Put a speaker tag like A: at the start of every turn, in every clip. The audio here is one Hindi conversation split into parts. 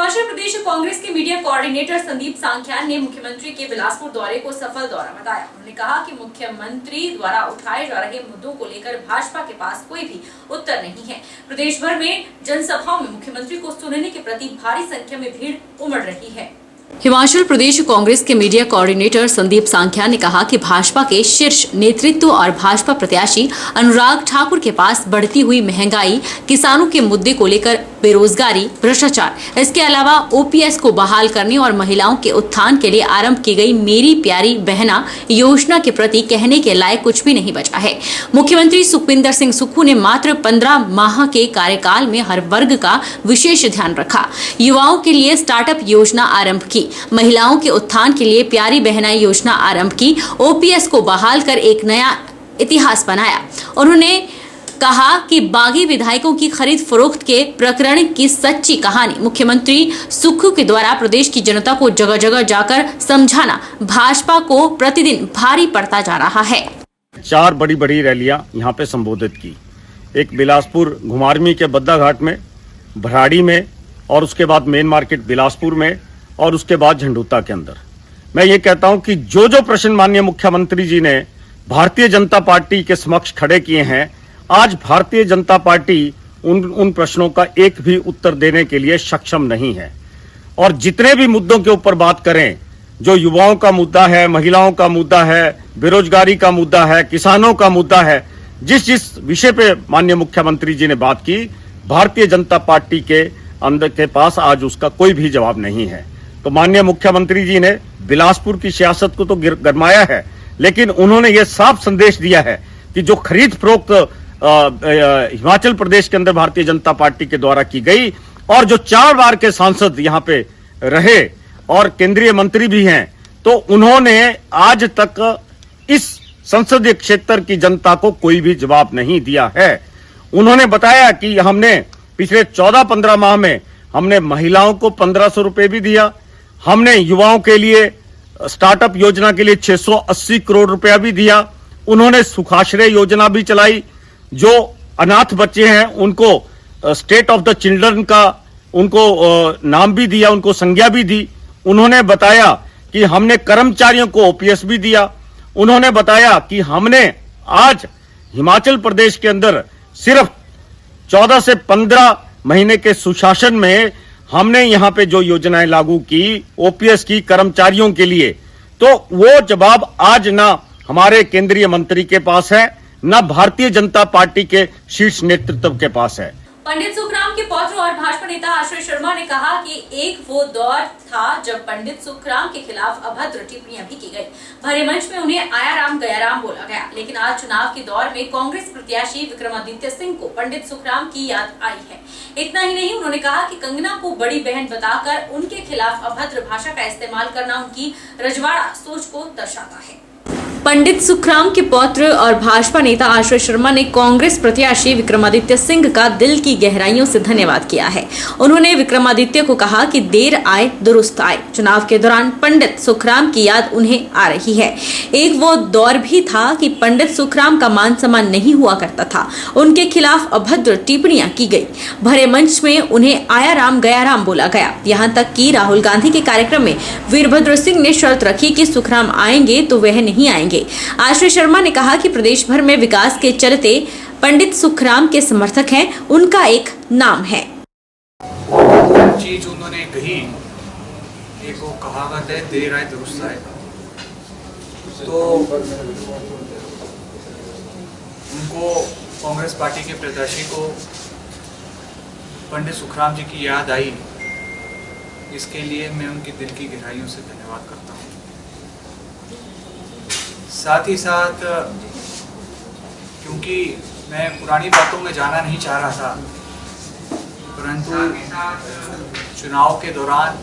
A: हिमाचल प्रदेश कांग्रेस के मीडिया कोऑर्डिनेटर संदीप सांख्यान ने मुख्यमंत्री के बिलासपुर दौरे को सफल दौरा बताया। उन्होंने कहा कि मुख्यमंत्री द्वारा उठाए जा रहे मुद्दों को लेकर भाजपा के पास कोई भी उत्तर नहीं है। प्रदेश भर में जनसभाओं में मुख्यमंत्री को सुनने के प्रति भारी संख्या में भीड़ उमड़ रही है। हिमाचल प्रदेश कांग्रेस के मीडिया कोऑर्डिनेटर संदीप सांख्यान ने कहा कि भाजपा के शीर्ष नेतृत्व और भाजपा प्रत्याशी अनुराग ठाकुर के पास बढ़ती हुई महंगाई, किसानों के मुद्दे को लेकर बेरोजगारी, भ्रष्टाचार, इसके अलावा ओपीएस को बहाल करने और महिलाओं के उत्थान के लिए आरंभ की गई मेरी प्यारी बहना योजना के प्रति कहने के लायक कुछ भी नहीं बचा है। मुख्यमंत्री सुखविंदर सिंह सुक्खू ने मात्र 15 माह के कार्यकाल में हर वर्ग का विशेष ध्यान रखा, युवाओं के लिए स्टार्टअप योजना आरंभ की, महिलाओं के उत्थान के लिए प्यारी बहना योजना आरंभ की, ओपीएस को बहाल कर एक नया इतिहास बनाया। उन्होंने कहा कि बागी विधायकों की खरीद फरोख्त के प्रकरण की सच्ची कहानी मुख्यमंत्री सुक्खू के द्वारा प्रदेश की जनता को जगह जगह जाकर समझाना भाजपा को प्रतिदिन भारी पड़ता जा रहा है।
B: 4 बड़ी बड़ी रैलियां यहां पे संबोधित की, एक बिलासपुर घुमारवी के बद्दा घाट में, भराड़ी में, और उसके बाद मेन मार्केट बिलासपुर में, और उसके बाद झंडूता के अंदर। मैं ये कहता हूं कि जो प्रश्न माननीय मुख्यमंत्री जी ने भारतीय जनता पार्टी के समक्ष खड़े किए हैं, आज भारतीय जनता पार्टी उन प्रश्नों का एक भी उत्तर देने के लिए सक्षम नहीं है। और जितने भी मुद्दों के ऊपर बात करें, जो युवाओं का मुद्दा है, महिलाओं का मुद्दा है, बेरोजगारी का मुद्दा है, किसानों का मुद्दा है, जिस विषय पे माननीय मुख्यमंत्री जी ने बात की, भारतीय जनता पार्टी के अंदर के पास आज उसका कोई भी जवाब नहीं है। तो माननीय मुख्यमंत्री जी ने बिलासपुर की सियासत को तो गरमाया है, लेकिन उन्होंने ये साफ संदेश दिया है कि जो खरीद फरोख्त हिमाचल प्रदेश के अंदर भारतीय जनता पार्टी के द्वारा की गई, और जो 4 बार के सांसद यहां पे रहे और केंद्रीय मंत्री भी हैं, तो उन्होंने आज तक इस संसदीय क्षेत्र की जनता को कोई भी जवाब नहीं दिया है। उन्होंने बताया कि हमने पिछले 14-15 माह में हमने महिलाओं को 1500 रुपए भी दिया, हमने युवाओं के लिए स्टार्टअप योजना के लिए 680 करोड़ रुपया भी दिया, उन्होंने सुखाश्रय योजना भी चलाई, जो अनाथ बच्चे हैं उनको स्टेट ऑफ द चिल्ड्रन का उनको नाम भी दिया, उनको संज्ञा भी दी। उन्होंने बताया कि हमने कर्मचारियों को ओपीएस भी दिया। उन्होंने बताया कि हमने आज हिमाचल प्रदेश के अंदर सिर्फ 14 से 15 महीने के सुशासन में हमने यहां पे जो योजनाएं लागू की ओपीएस की कर्मचारियों के लिए, तो वो जवाब आज ना हमारे केंद्रीय मंत्री के पास है, न भारतीय जनता पार्टी के शीर्ष नेतृत्व के पास है।
A: पंडित सुखराम के पौत्र और भाजपा नेता आश्रय शर्मा ने कहा कि एक वो दौर था जब पंडित सुखराम के खिलाफ अभद्र टिप्पणियां भी की गई, भरे मंच में उन्हें आया राम गया राम बोला गया। लेकिन आज चुनाव के दौर में कांग्रेस प्रत्याशी विक्रमादित्य सिंह को पंडित सुखराम की याद आई है। इतना ही नहीं, उन्होंने कहा कि कंगना को बड़ी बहन बताकर उनके खिलाफ अभद्र भाषा का इस्तेमाल करना उनकी रजवाड़ा सोच को दर्शाता है। पंडित सुखराम के पौत्र और भाजपा नेता आश्रय शर्मा ने कांग्रेस प्रत्याशी विक्रमादित्य सिंह का दिल की गहराइयों से धन्यवाद किया है। उन्होंने विक्रमादित्य को कहा कि देर आए दुरुस्त आए। चुनाव के दौरान पंडित सुखराम की याद उन्हें आ रही है। एक वो दौर भी था कि पंडित सुखराम का मान सम्मान नहीं हुआ करता था, उनके खिलाफ अभद्र टिप्पणियां की गई, भरे मंच में उन्हें आया राम गया राम बोला गया। यहाँ तक कि राहुल गांधी के कार्यक्रम में वीरभद्र सिंह ने शर्त रखी कि सुखराम आएंगे तो वह नहीं आएंगे। आश्रय शर्मा ने कहा कि प्रदेश भर में विकास के चलते पंडित सुखराम के समर्थक हैं, उनका एक नाम है।
C: चीज उन्होंने कही, एक वो कहावत है, देर आए दुरुस्त आए। तो उनको, कांग्रेस पार्टी के प्रत्याशी को पंडित सुखराम जी की याद आई, इसके लिए मैं उनके दिल की गहराइयों से धन्यवाद करता हूँ। साथ ही साथ क्योंकि मैं पुरानी बातों में जाना नहीं चाह रहा था, परंतु चुनाव के दौरान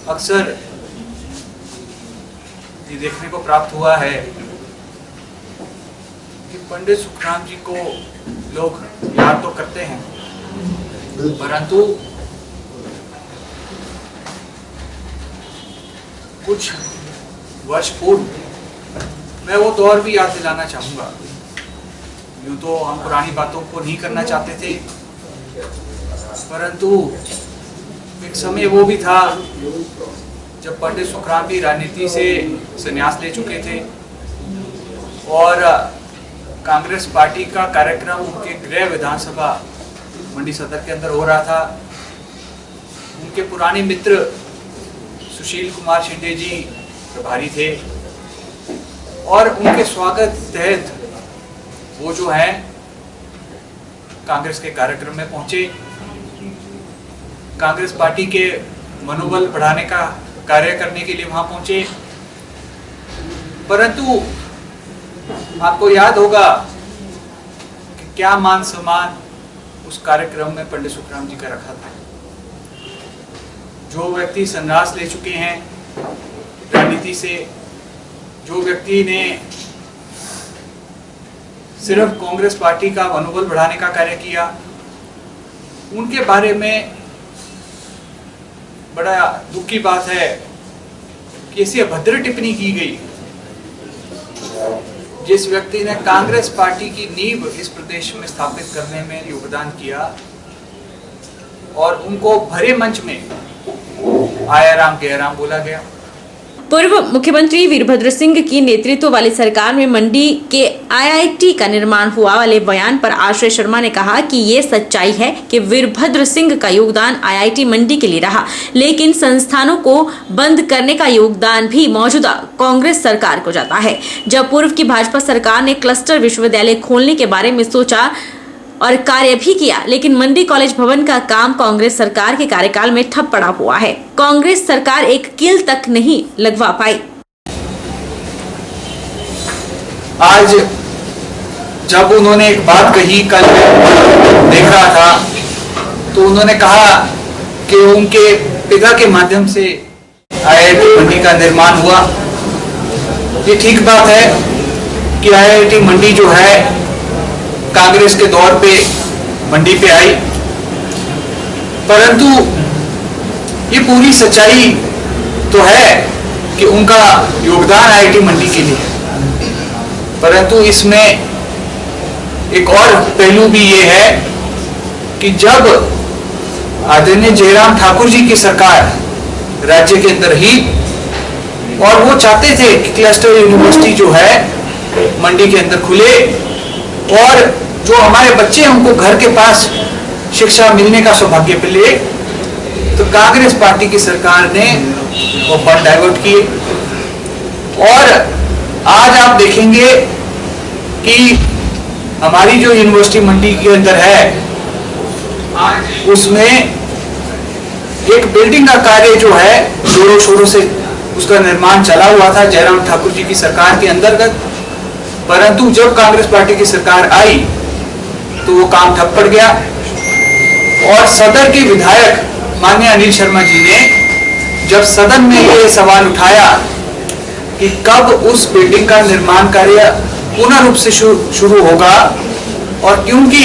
C: अक्सर ये देखने को प्राप्त हुआ है कि पंडित सुखराम जी को लोग याद तो करते हैं, परंतु कुछ वर्ष पूर्व मैं वो दौर भी याद दिलाना चाहूँगा। यूँ तो हम पुरानी बातों को नहीं करना चाहते थे, परंतु एक समय वो भी था जब पंडित सुखराम जी राजनीति से संन्यास ले चुके थे और कांग्रेस पार्टी का कार्यक्रम उनके गृह विधानसभा मंडी सदर के अंदर हो रहा था। उनके पुराने मित्र सुशील कुमार शिंदे जी प्रभारी थे और उनके स्वागत तहत वो जो है कांग्रेस के कार्यक्रम में पहुंचे। कांग्रेस पार्टी के मनोबल बढ़ाने का कार्य करने के लिए वहां पहुंचे, परंतु आपको याद होगा कि क्या मान सम्मान उस कार्यक्रम में पंडित सुखराम जी का रखा था। जो व्यक्ति संन्यास ले चुके हैं राजनीति से, जो व्यक्ति ने सिर्फ कांग्रेस पार्टी का मनोबल बढ़ाने का कार्य किया, उनके बारे में बड़ा दुख की बात है कि ऐसी अभद्र टिप्पणी की गई। जिस व्यक्ति ने कांग्रेस पार्टी की नींव इस प्रदेश में स्थापित करने में योगदान किया और उनको भरे मंच में आया राम गया राम बोला गया।
A: पूर्व मुख्यमंत्री वीरभद्र सिंह की नेतृत्व वाली सरकार में मंडी के आईआईटी का निर्माण हुआ वाले बयान पर आश्रय शर्मा ने कहा कि ये सच्चाई है कि वीरभद्र सिंह का योगदान आईआईटी मंडी के लिए रहा, लेकिन संस्थानों को बंद करने का योगदान भी मौजूदा कांग्रेस सरकार को जाता है। जब पूर्व की भाजपा सरकार ने क्लस्टर विश्वविद्यालय खोलने के बारे में सोचा और कार्य भी किया, लेकिन मंडी कॉलेज भवन का काम कांग्रेस सरकार के कार्यकाल में ठप पड़ा हुआ है। कांग्रेस सरकार एक कील तक नहीं लगवा पाई।
C: आज जब उन्होंने एक बात कही, कल देख रहा था, तो उन्होंने कहा कि उनके पिता के माध्यम से आईआईटी मंडी का निर्माण हुआ। ये ठीक बात है कि आईआईटी मंडी जो है कांग्रेस के दौर पे मंडी पे आई, परंतु ये पूरी सच्चाई तो है कि उनका योगदान आईआईटी मंडी के लिए है, परंतु इसमें एक और पहलू भी ये है कि जब आदरणीय जयराम ठाकुर जी की सरकार राज्य के अंदर ही, और वो चाहते थे कि क्लस्टर यूनिवर्सिटी जो है मंडी के अंदर खुले और जो हमारे बच्चे हैं उनको घर के पास शिक्षा मिलने का सौभाग्य मिले, तो कांग्रेस पार्टी की सरकार ने वो फंड डाइवर्ट किए। और आज आप देखेंगे कि हमारी जो यूनिवर्सिटी मंडी के अंदर है उसमें एक बिल्डिंग का कार्य जो है जोरों शोरों से उसका निर्माण चला हुआ था जयराम ठाकुर जी की सरकार के अंतर्गत, परंतु जब कांग्रेस पार्टी की सरकार आई तो वो काम ठप पड़ गया। और सदर के विधायक माननीय अनिल शर्मा जी ने जब सदन में ये सवाल उठाया कि कब उस बिल्डिंग का निर्माण कार्य पूर्ण रूप से शुरू होगा, और क्योंकि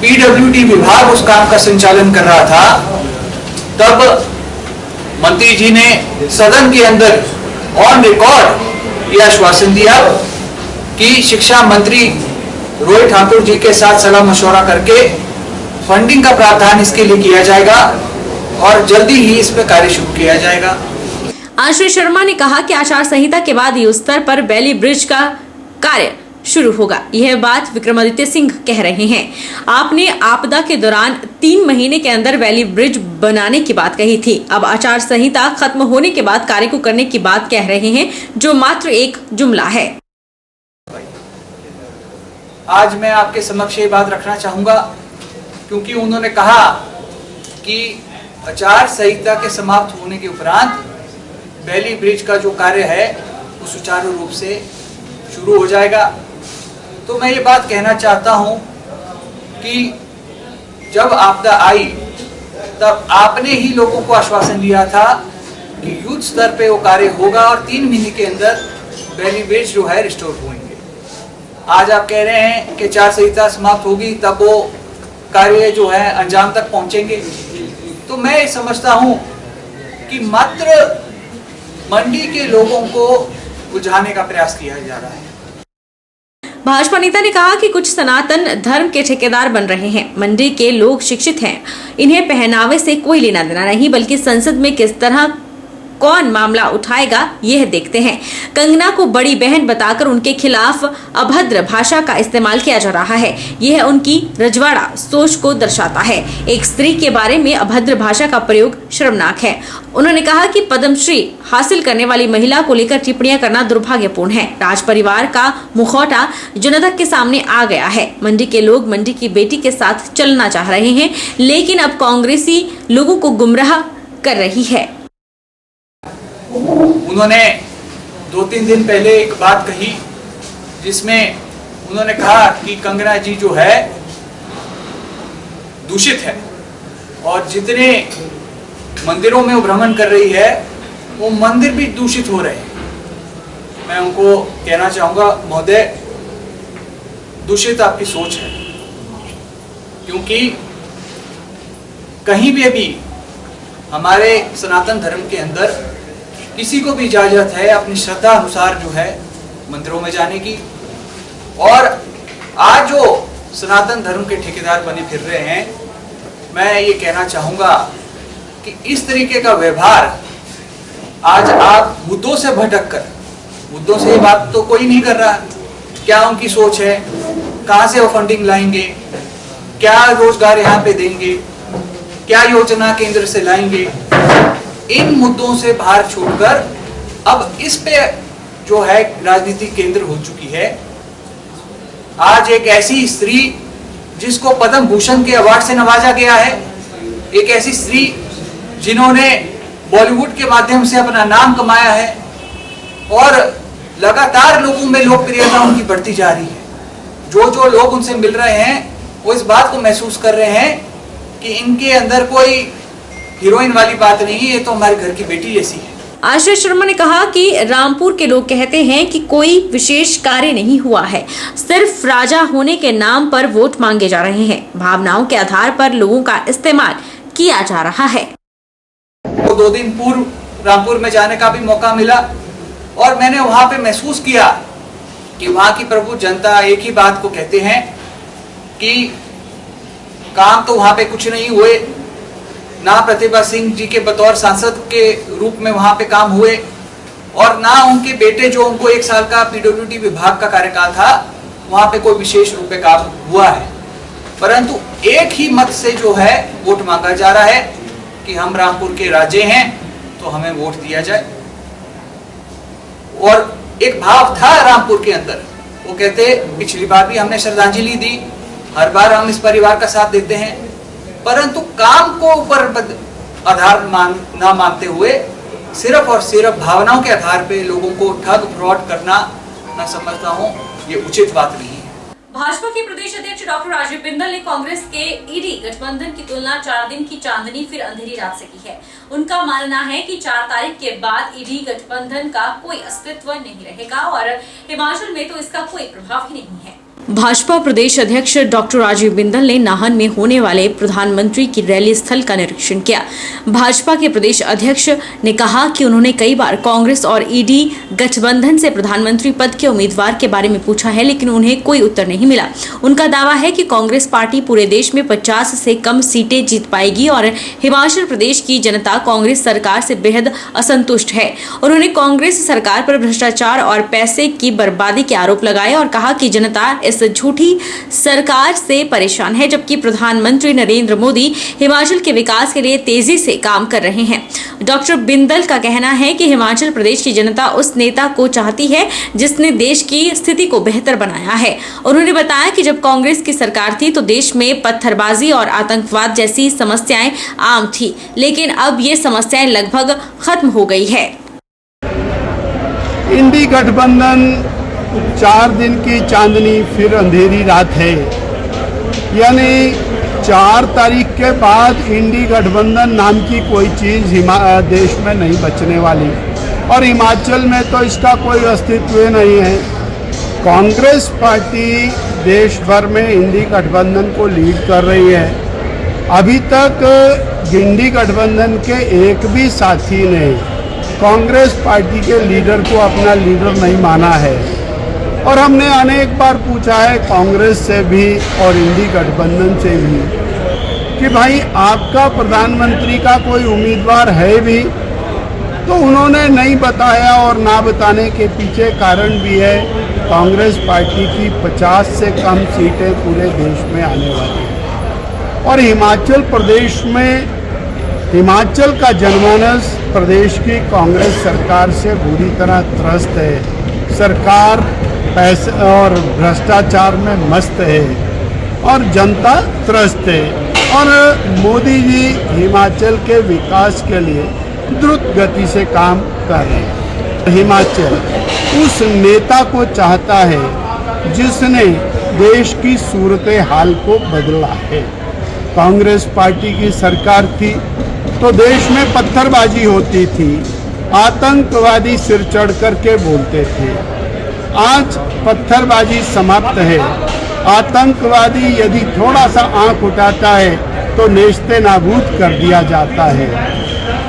C: पीडब्ल्यूडी विभाग उस काम का संचालन कर रहा था, तब मंत्री जी ने सदन के अंदर ऑन रिकॉर्ड ये आश्वासन दिया कि शिक्षा मंत्री रोहित ठाकुर जी के साथ सलाह मशवरा करके फंडिंग का प्रावधान इसके लिए किया जाएगा और जल्दी ही इस पे कार्य शुरू किया जाएगा।
A: आश्रय शर्मा ने कहा कि आचार संहिता के बाद युद्ध स्तर पर बैली ब्रिज का कार्य शुरू होगा। यह बात विक्रमादित्य सिंह कह रहे हैं। आपने आपदा के दौरान 3 महीने के अंदर वैली ब्रिज बनाने की बात कही थी। अब आचार संहिता खत्म होने के बाद कार्य को करने की बात कह रहे हैं, जो मात्र एक जुमला है।
C: आज मैं आपके समक्ष ये बात रखना चाहूंगा क्योंकि उन्होंने कहा कि आचार संहिता के समाप्त होने के उपरांत बैली ब्रिज का जो कार्य है वो सुचारू रूप से शुरू हो जाएगा। तो मैं ये बात कहना चाहता हूं कि जब आपदा आई तब आपने ही लोगों को आश्वासन दिया था कि युद्ध स्तर पे वो कार्य होगा और 3 महीने के अंदर बैली ब्रिज जो है रिस्टोर होंगे। आज आप कह रहे हैं कि आचार संहिता समाप्त होगी तब वो कार्य जो है अंजाम तक पहुंचेंगे। तो मैं समझता हूं कि मात्र मंडी के लोगों को बुझाने का प्रयास किया जा रहा है।
A: भाजपा नेता ने कहा कि कुछ सनातन धर्म के ठेकेदार बन रहे हैं। मंडी के लोग शिक्षित हैं, इन्हें पहनावे से कोई लेना देना नहीं, बल्कि संसद में किस तरह कौन मामला उठाएगा यह देखते हैं। कंगना को बड़ी बहन बताकर उनके खिलाफ अभद्र भाषा का इस्तेमाल किया जा रहा है। यह उनकी रजवाड़ा सोच को दर्शाता है। एक स्त्री के बारे में अभद्र भाषा का प्रयोग शर्मनाक है। उन्होंने कहा कि पद्मश्री हासिल करने वाली महिला को लेकर टिप्पणियां करना दुर्भाग्यपूर्ण है। राज परिवार का मुखौटा जनता के सामने आ गया है। मंडी के लोग मंडी की बेटी के साथ चलना चाह रहे हैं, लेकिन अब कांग्रेसी लोगों को गुमराह कर रही है।
C: उन्होंने 2-3 दिन पहले एक बात कही जिसमें उन्होंने कहा कि कंगना जी जो है दूषित है और जितने मंदिरों में वो भ्रमण कर रही है वो मंदिर भी दूषित हो रहे हैं। मैं उनको कहना चाहूंगा, महोदय, दूषित आपकी सोच है, क्योंकि कहीं भी अभी हमारे सनातन धर्म के अंदर किसी को भी इजाजत है अपनी श्रद्धा अनुसार जो है मंदिरों में जाने की। और आज जो सनातन धर्म के ठेकेदार बने फिर रहे हैं, मैं ये कहना चाहूंगा कि इस तरीके का व्यवहार आज आप मुद्दों से भटक कर, मुद्दों से ये बात तो कोई नहीं कर रहा, क्या उनकी सोच है, कहाँ से वो फंडिंग लाएंगे, क्या रोजगार यहाँ पे देंगे, क्या योजना केंद्र से लाएंगे, इन मुद्दों से बाहर छोड़कर अब इस पे जो है राजनीति केंद्र हो चुकी है। आज एक ऐसी स्त्री जिसको पद्म भूषण के अवार्ड से नवाजा गया है, एक ऐसी स्त्री जिन्होंने बॉलीवुड के माध्यम से अपना नाम कमाया है और लगातार लोगों में लोकप्रियता उनकी बढ़ती जा रही है। जो लोग उनसे मिल रहे हैं वो इस बात को महसूस कर रहे हैं कि इनके अंदर कोई हीरोइन वाली बात नहीं है, ये तो हमारे घर की बेटी जैसी है।
A: आश्रय शर्मा ने कहा कि रामपुर के लोग कहते हैं कि कोई विशेष कार्य नहीं हुआ है, सिर्फ राजा होने के नाम पर वोट मांगे जा रहे हैं। भावनाओं के आधार पर लोगों का इस्तेमाल किया जा रहा है।
C: 2 दिन पूर्व रामपुर में जाने का भी मौका मिला और मैंने वहां पे महसूस किया कि वहां की प्रभु जनता एक ही बात को कहते हैं कि काम तो वहां पे कुछ नहीं हुए, ना प्रतिभा सिंह जी के बतौर सांसद के रूप में वहां पे काम हुए और ना उनके बेटे जो उनको 1 साल का पीडब्ल्यूडी विभाग का कार्यकाल था वहां पे कोई विशेष रूप में काम हुआ है। परंतु एक ही मत से जो है वोट मांगा जा रहा है कि हम रामपुर के राजे हैं तो हमें वोट दिया जाए। और एक भाव था रामपुर के अंदर, वो कहते पिछली बार भी हमने श्रद्धांजलि दी, हर बार हम इस परिवार का साथ देते हैं, परंतु काम को ऊपर आधार ना मानते हुए सिर्फ और सिर्फ भावनाओं के आधार पे लोगों को ठग फ्रॉड करना, मैं समझता हूँ ये उचित बात नहीं है।
A: भाजपा के प्रदेश अध्यक्ष डॉक्टर राजीव बिंदल ने कांग्रेस के ईडी गठबंधन की तुलना 4 दिन की चांदनी फिर अंधेरी रात से की है। उनका मानना है कि 4 तारीख के बाद ईडी गठबंधन का कोई अस्तित्व नहीं रहेगा और हिमाचल में तो इसका कोई प्रभाव ही नहीं है। भाजपा प्रदेश अध्यक्ष डॉक्टर राजीव बिंदल ने नाहन में होने वाले प्रधानमंत्री की रैली स्थल का निरीक्षण किया। भाजपा के प्रदेश अध्यक्ष ने कहा कि उन्होंने कई बार कांग्रेस और ईडी गठबंधन से प्रधानमंत्री पद के उम्मीदवार के बारे में पूछा है, लेकिन उन्हें कोई उत्तर नहीं मिला। उनका दावा है कि कांग्रेस पार्टी पूरे देश में 50 से कम सीटें जीत पाएगी और हिमाचल प्रदेश की जनता कांग्रेस सरकार से बेहद असंतुष्ट है। उन्होंने कांग्रेस सरकार पर भ्रष्टाचार और पैसे की बर्बादी के आरोप लगाए और कहा कि जनता इस झूठी सरकार से परेशान है, जबकि प्रधानमंत्री नरेंद्र मोदी हिमाचल के विकास के लिए तेजी से काम कर रहे हैं। डॉक्टर बिंदल का कहना है कि हिमाचल प्रदेश की जनता उस नेता को चाहती है जिसने देश की स्थिति को बेहतर बनाया है। उन्होंने बताया कि जब कांग्रेस की सरकार थी तो देश में पत्थरबाजी और आतंकवाद जैसी समस्याएं आम थी, लेकिन अब ये समस्याएं लगभग खत्म हो गई है।
D: इंडी गठबंधन 4 दिन की चांदनी फिर अंधेरी रात है, यानी 4 तारीख के बाद इंडी गठबंधन नाम की कोई चीज़ देश में नहीं बचने वाली और हिमाचल में तो इसका कोई अस्तित्व नहीं है। कांग्रेस पार्टी देश भर में इंडी गठबंधन को लीड कर रही है। अभी तक इंडी गठबंधन के एक भी साथी ने कांग्रेस पार्टी के लीडर को अपना लीडर नहीं माना है और हमने अनेक बार पूछा है कांग्रेस से भी और इंडी गठबंधन से भी कि भाई आपका प्रधानमंत्री का कोई उम्मीदवार है भी, तो उन्होंने नहीं बताया और ना बताने के पीछे कारण भी है, कांग्रेस पार्टी की 50 से कम सीटें पूरे देश में आने वाली हैं। और हिमाचल प्रदेश में हिमाचल का जनमानस प्रदेश की कांग्रेस सरकार से बुरी तरह त्रस्त है। सरकार पैसे और भ्रष्टाचार में मस्त है और जनता त्रस्त है। और मोदी जी हिमाचल के विकास के लिए द्रुत गति से काम कर रहे हैं। हिमाचल उस नेता को चाहता है जिसने देश की सूरत हाल को बदला है। कांग्रेस पार्टी की सरकार थी तो देश में पत्थरबाजी होती थी, आतंकवादी सिर चढ़ करके बोलते थे। आज पत्थरबाजी समाप्त है। आतंकवादी यदि थोड़ा सा आंख उठाता है तो नेस्ते नाबूद कर दिया जाता है।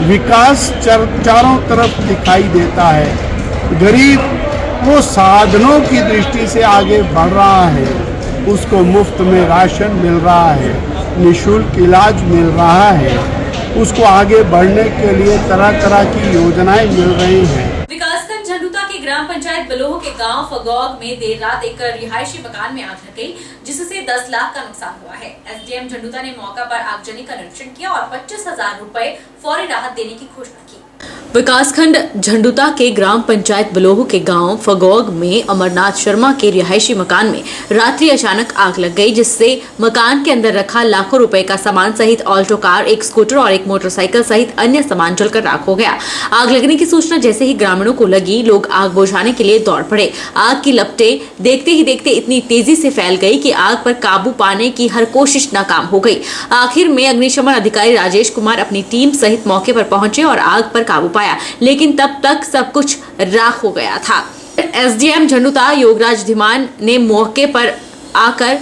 D: विकास चारों तरफ दिखाई देता है। गरीब वो साधनों की दृष्टि से आगे बढ़ रहा है, उसको मुफ्त में राशन मिल रहा है, निःशुल्क इलाज मिल रहा है, उसको आगे बढ़ने के लिए तरह तरह की योजनाएं मिल रही हैं।
A: विकासखंड झंडूता के ग्राम पंचायत बलोह के गांव फगौग में देर रात एक रिहायशी मकान में आग लग गई, जिससे 10 लाख का नुकसान हुआ है। एसडीएम झंडूता ने मौका पर आगजनी का निरीक्षण किया और 25,000 रुपए फौरी राहत देने की घोषणा की। विकासखंड झंडूता के ग्राम पंचायत बलोह के गांव फगौग में अमरनाथ शर्मा के रिहायशी मकान में रात्रि अचानक आग लग गई, जिससे मकान के अंदर रखा लाखों रुपए का सामान सहित ऑल्टो कार, एक स्कूटर और एक मोटरसाइकिल सहित अन्य सामान जलकर राख हो गया। आग लगने की सूचना जैसे ही ग्रामीणों को लगी, लोग आग बुझाने के लिए दौड़ पड़े। आग की लपटें देखते ही देखते इतनी तेजी से फैल गई कि आग पर काबू पाने की हर कोशिश नाकाम हो गई। आखिर में अग्निशमन अधिकारी राजेश कुमार अपनी टीम सहित मौके पर पहुंचे और आग पर काबू पाया, लेकिन तब तक सब कुछ राख हो गया था। एसडीएम झंडूता योगराज धीमान ने मौके पर आकर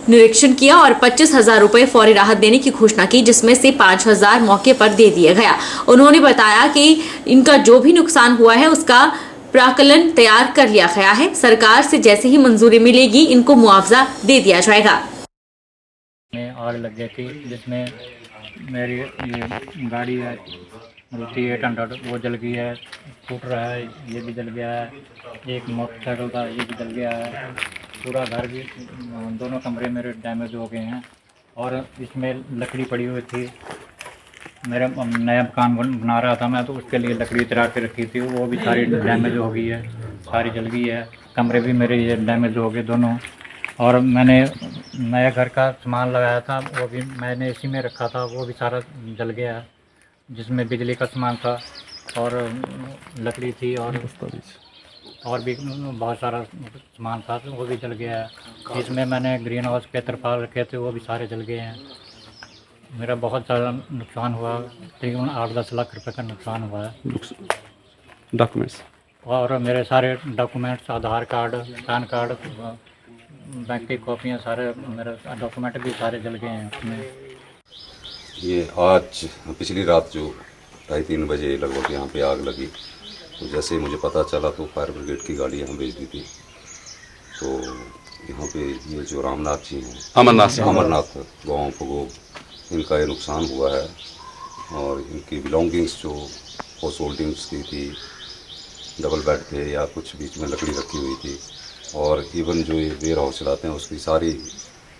A: निरीक्षण किया और 25,000 रुपए फौरी राहत देने की घोषणा की, जिसमें से 5,000 मौके पर दे दिया गया। उन्होंने बताया कि इनका जो भी नुकसान हुआ है उसका प्राकलन तैयार कर लिया गया है। सरकार से जैसे ही मंजूरी मिलेगी इनको मुआवजा दे दिया जाएगा।
E: आग लग गई थी, जिसमें मेरी ये गाड़ी है मारुति 800 वो जल गई है, स्कूटर है ये भी जल गया है, एक मोटरसाइकिल था ये भी जल गया है। पूरा घर भी, दोनों कमरे मेरे डैमेज हो गए हैं और इसमें लकड़ी पड़ी हुई थी। मेरा नया मकान बना रहा था मैं, तो उसके लिए लकड़ी तैयार के रखी थी, वो भी सारी डैमेज हो गई है, सारी जल गई है। कमरे भी मेरे ये डैमेज हो गए दोनों। और मैंने नया घर का सामान लगाया था, वो भी मैंने इसी में रखा था, वो भी सारा जल गया है, जिसमें बिजली का सामान था और लकड़ी थी और भी बहुत सारा सामान था, तो वो भी जल गया है। इसमें मैंने ग्रीन हाउस के तरपाल रखे थे, वो भी सारे जल गए हैं। मेरा बहुत ज़्यादा नुकसान हुआ, तकरीबन 8-10 लाख रुपए का नुकसान हुआ है।
F: डॉक्यूमेंट्स
E: और मेरे सारे डॉक्यूमेंट्स, आधार कार्ड, पैन कार्ड, बैंक की कॉपियाँ, सारे मेरे डॉक्यूमेंट भी सारे जल गए हैं उसमें।
G: ये आज पिछली रात जो 2:30 बजे लगभग यहाँ पे आग लगी, तो जैसे ही मुझे पता चला तो फायर ब्रिगेड की गाड़ी यहाँ भेज दी थी। तो यहाँ पे ये जो रामनाथ जी हैं, अमरनाथ गाँव फगोग, इनका ये नुकसान हुआ है और इनकी बिलोंगिंग्स जो हाउस होल्डिंग्स की थी, डबल बेड थे या कुछ बीच में लकड़ी रखी हुई थी, और इवन जो ये वेयर हाउस चलाते हैं उसकी सारी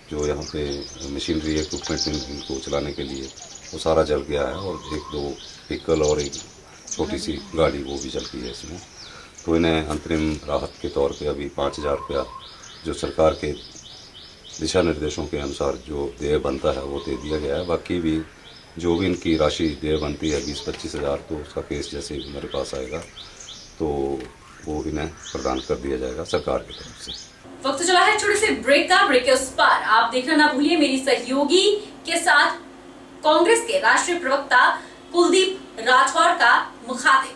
G: जो यहाँ पे मशीनरी इक्विपमेंट इनको चलाने के लिए वो सारा जल गया है। और 1-2 व्हीकल और एक छोटी सी गाड़ी वो भी जल गई है इसमें। तो इन्हें अंतरिम राहत के तौर पे अभी 5,000 रुपया जो सरकार के दिशा निर्देशों के अनुसार जो देय बनता है वो दे दिया गया है। बाकी भी जो भी इनकी राशि देय बनती है 20-25 हज़ार, तो उसका केस जैसे ही मेरे पास आएगा तो वो इन्हें प्रदान कर दिया जाएगा सरकार की तरफ से।
A: वक्त चला है छोटे से ब्रेक का। ब्रेक के उस पार आप देखना ना भूलिए मेरी सहयोगी के साथ कांग्रेस के राष्ट्रीय प्रवक्ता कुलदीप राठौर का मुखातिब।